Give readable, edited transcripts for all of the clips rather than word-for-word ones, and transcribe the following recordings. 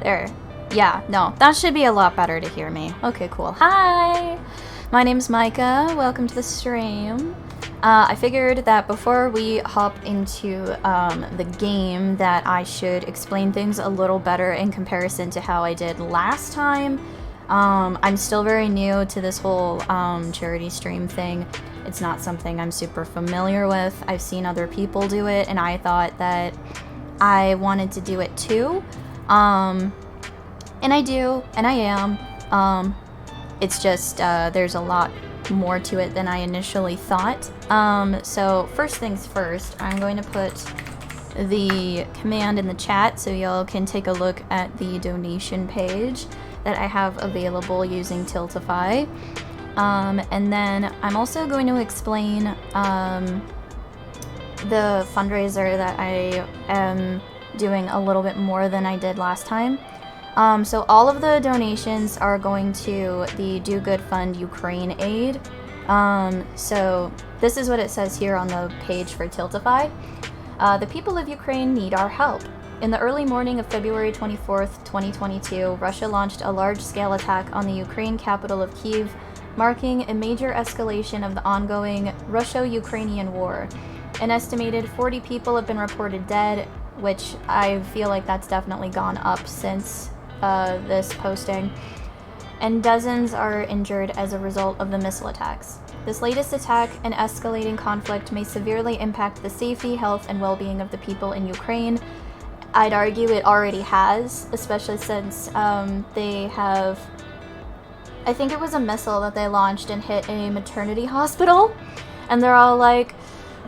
There. Yeah, no, that should be a lot better to hear me. Okay, cool. Hi! My name's Micah. Welcome to the stream. I figured that before we hop into the game that I should explain things a little better in comparison to how I did last time. I'm still very new to this whole charity stream thing. It's not something I'm super familiar with. I've seen other people do it, and I thought that I wanted to do it too. And I do, and I am. It's just there's a lot more to it than I initially thought. So first things first, I'm going to put the command in the chat so y'all can take a look at the donation page that I have available using Tiltify. And then I'm also going to explain the fundraiser that I am doing a little bit more than I did last time. So all of the donations are going to the Do Good Fund Ukraine Aid. So this is what it says here on the page for Tiltify. The people of Ukraine need our help. In the early morning of February 24th, 2022, Russia launched a large-scale attack on the Ukraine capital of Kyiv, marking a major escalation of the ongoing Russo-Ukrainian war. An estimated 40 people have been reported dead, which I feel like that's definitely gone up since this posting, and dozens are injured as a result of the missile attacks. This latest attack and escalating conflict may severely impact the safety, health, and well-being of the people in Ukraine. I'd argue it already has, especially since they have, I think it was a missile that they launched and hit a maternity hospital, and they're all like,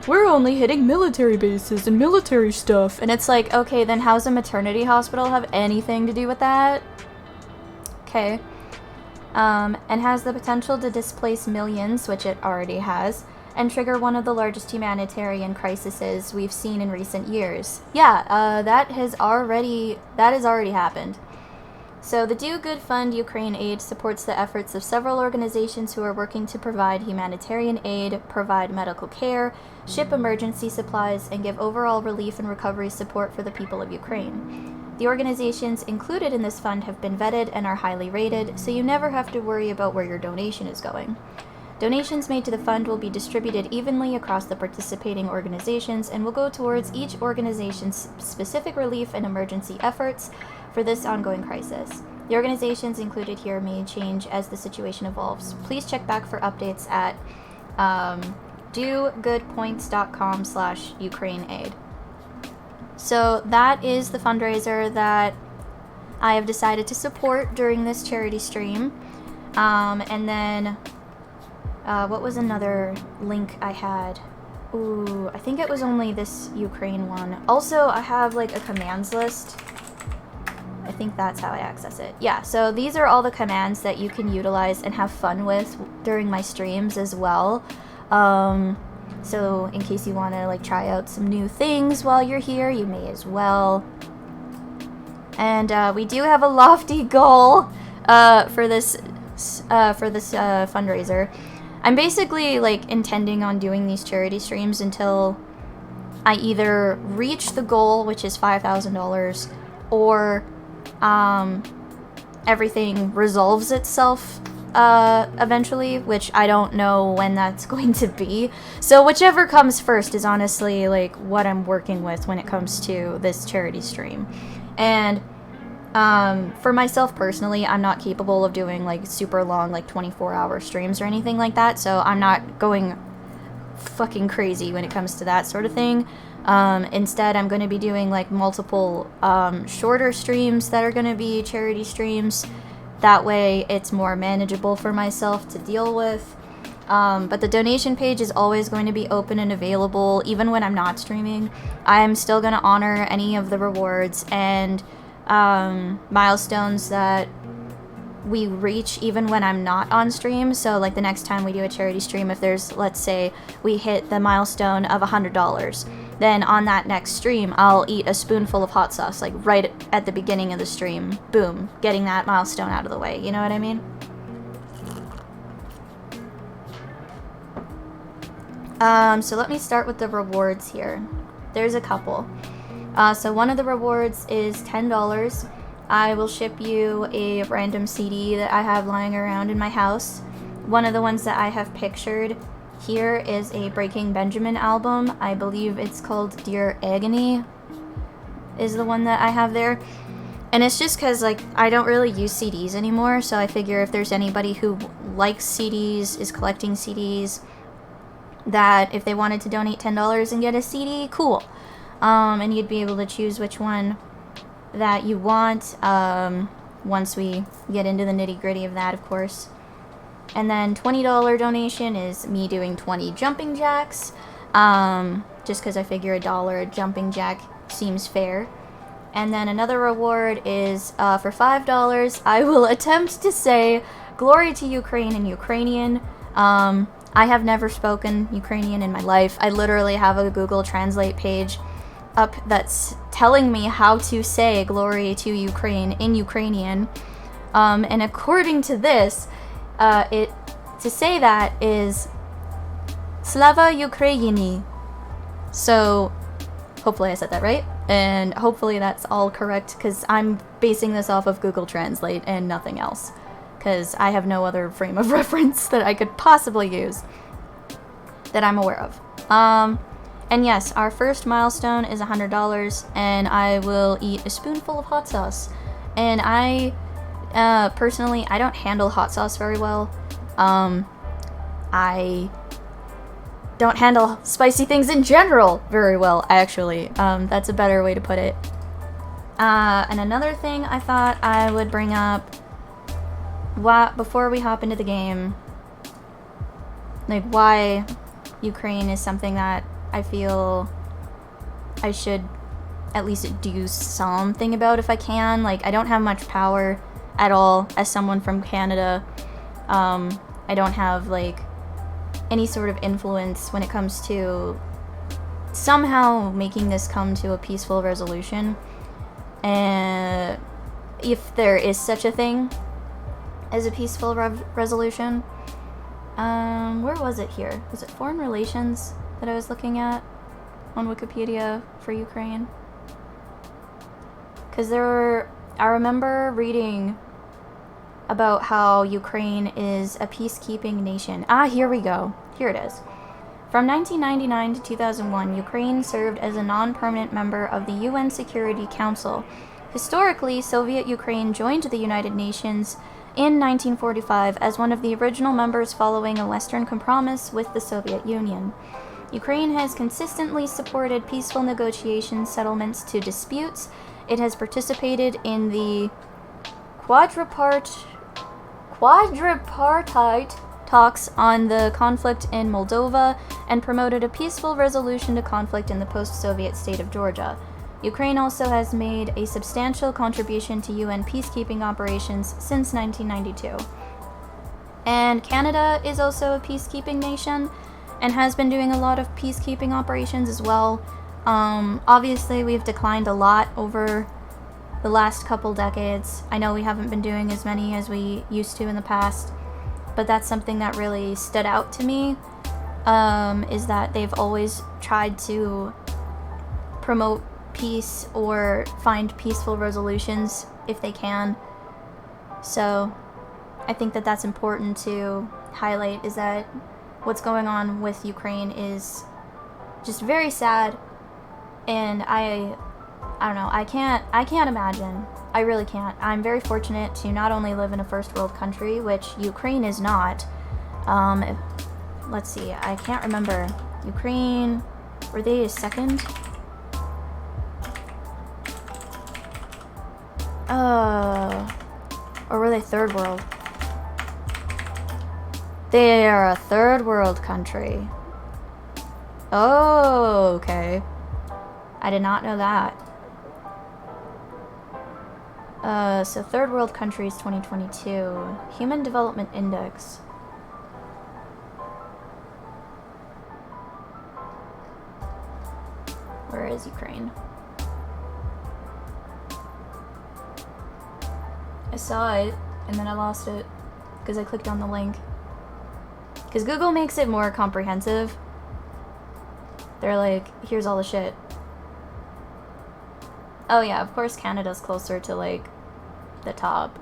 we're only hitting military bases and military stuff. And it's like, okay, then how's a maternity hospital have anything to do with that? Okay. And has the potential to displace millions, which it already has, and trigger one of the largest humanitarian crises we've seen in recent years. Yeah, that has already happened. So the Do Good Fund Ukraine Aid supports the efforts of several organizations who are working to provide humanitarian aid, provide medical care, ship emergency supplies, and give overall relief and recovery support for the people of Ukraine. The organizations included in this fund have been vetted and are highly rated, so you never have to worry about where your donation is going. Donations made to the fund will be distributed evenly across the participating organizations and will go towards each organization's specific relief and emergency efforts for this ongoing crisis. The organizations included here may change as the situation evolves. Please check back for updates at dogoodpoints.com/UkraineAid. So that is the fundraiser that I have decided to support during this charity stream. And then, what was another link I had? Ooh, I think it was only this Ukraine one. Also, I have like a commands list. I think that's how I access it. Yeah, so these are all the commands that you can utilize and have fun with during my streams as well. So in case you want to like try out some new things while you're here, you may as well. And we do have a lofty goal for this fundraiser. I'm basically like intending on doing these charity streams until I either reach the goal, which is $5,000, or everything resolves itself eventually, which I don't know when that's going to be. So whichever comes first is honestly like what I'm working with when it comes to this charity stream. And for myself personally, I'm not capable of doing like super long, like 24-hour streams or anything like that, so I'm not going fucking crazy when it comes to that sort of thing. Instead, I'm going to be doing like multiple shorter streams that are going to be charity streams. That way it's more manageable for myself to deal with. But the donation page is always going to be open and available even when I'm not streaming. I'm still going to honor any of the rewards and milestones that we reach even when I'm not on stream. So like the next time we do a charity stream, if there's, let's say we hit the milestone of $100, then on that next stream I'll eat a spoonful of hot sauce like right at the beginning of the stream. Boom, getting that milestone out of the way, you know what I mean? So let me start with the rewards here. There's a couple. So one of the rewards is $10 I will ship you a random CD that I have lying around in my house. One of the ones that I have pictured here is a Breaking Benjamin album. I believe it's called Dear Agony is the one that I have there. And it's just because, like, I don't really use CDs anymore, so I figure if there's anybody who likes CDs, is collecting CDs, that if they wanted to donate $10 and get a CD, cool. And you'd be able to choose which one that you want, once we get into the nitty-gritty of that, of course. And then $20 donation is me doing 20 jumping jacks, just because I figure $1 a jumping jack seems fair. And then another reward is, for $5, I will attempt to say glory to Ukraine in Ukrainian. I have never spoken Ukrainian in my life. I literally have a Google Translate page up that's telling me how to say glory to Ukraine in Ukrainian. And according to this, to say that is Slava Ukraini. So hopefully I said that right, and hopefully that's all correct, because I'm basing this off of Google Translate and nothing else, because I have no other frame of reference that I could possibly use that I'm aware of. And yes, our first milestone is $100, and I will eat a spoonful of hot sauce. And I, personally, I don't handle hot sauce very well. I don't handle spicy things in general very well, actually. That's a better way to put it. And another thing I thought I would bring up before we hop into the game, like, why Ukraine is something that I feel I should at least do something about if I can. Like, I don't have much power at all as someone from Canada. I don't have, like, any sort of influence when it comes to somehow making this come to a peaceful resolution. And if there is such a thing as a peaceful resolution. Where was it here? Was it Foreign Relations that I was looking at on Wikipedia for Ukraine? Because I remember reading about how Ukraine is a peacekeeping nation. Here we go. Here it is. From 1999 to 2001, Ukraine served as a non-permanent member of the UN Security Council. Historically, Soviet Ukraine joined the United Nations in 1945 as one of the original members following a Western compromise with the Soviet Union. Ukraine has consistently supported peaceful negotiations, settlements to disputes. It has participated in the quadripartite talks on the conflict in Moldova and promoted a peaceful resolution to conflict in the post-Soviet state of Georgia. Ukraine also has made a substantial contribution to UN peacekeeping operations since 1992. And Canada is also a peacekeeping nation and has been doing a lot of peacekeeping operations as well. Obviously, we've declined a lot over the last couple decades. I know we haven't been doing as many as we used to in the past, but that's something that really stood out to me, is that they've always tried to promote peace or find peaceful resolutions if they can. So I think that that's important to highlight, is that what's going on with Ukraine is just very sad, and I don't know, I can't imagine. I really can't. I'm very fortunate to not only live in a first world country, which Ukraine is not. Let's see, I can't remember. Ukraine, were they a second? Or were they third world? They are a third world country. Oh, okay. I did not know that. So third world countries 2022. Human Development Index. Where is Ukraine? I saw it, and then I lost it, because I clicked on the link. Because Google makes it more comprehensive. They're like, here's all the shit. Oh yeah, of course Canada's closer to, like, the top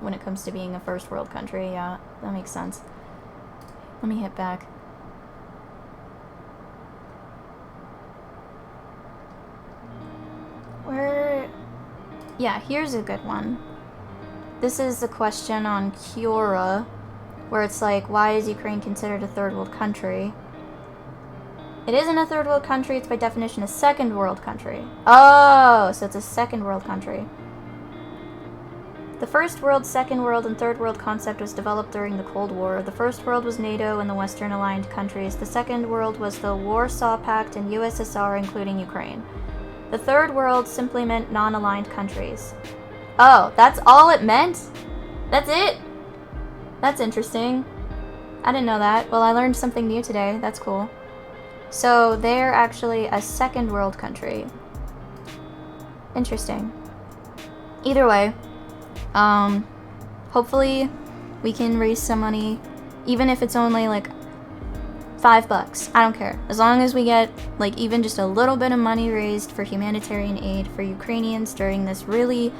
when it comes to being a first world country. Yeah, that makes sense. Let me hit back. Where... Yeah, here's a good one. This is the question on Quora, where it's like, why is Ukraine considered a third world country? It isn't a third world country, it's by definition a second world country. Oh, so it's a second world country. The first world, second world, and third world concept was developed during the Cold War. The first world was NATO and the Western aligned countries. The second world was the Warsaw Pact and USSR, including Ukraine. The third world simply meant non-aligned countries. Oh, that's all it meant? That's it? That's interesting. I didn't know that. Well, I learned something new today. That's cool. So they're actually a second world country. Interesting. Either way, hopefully we can raise some money, even if it's only like $5. I don't care. As long as we get like even just a little bit of money raised for humanitarian aid for Ukrainians during this really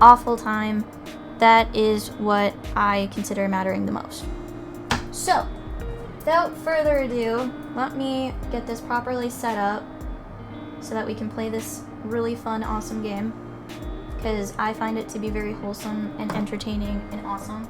awful time, that is what I consider mattering the most. So, without further ado, let me get this properly set up so that we can play this really fun, awesome game, because I find it to be very wholesome and entertaining and awesome.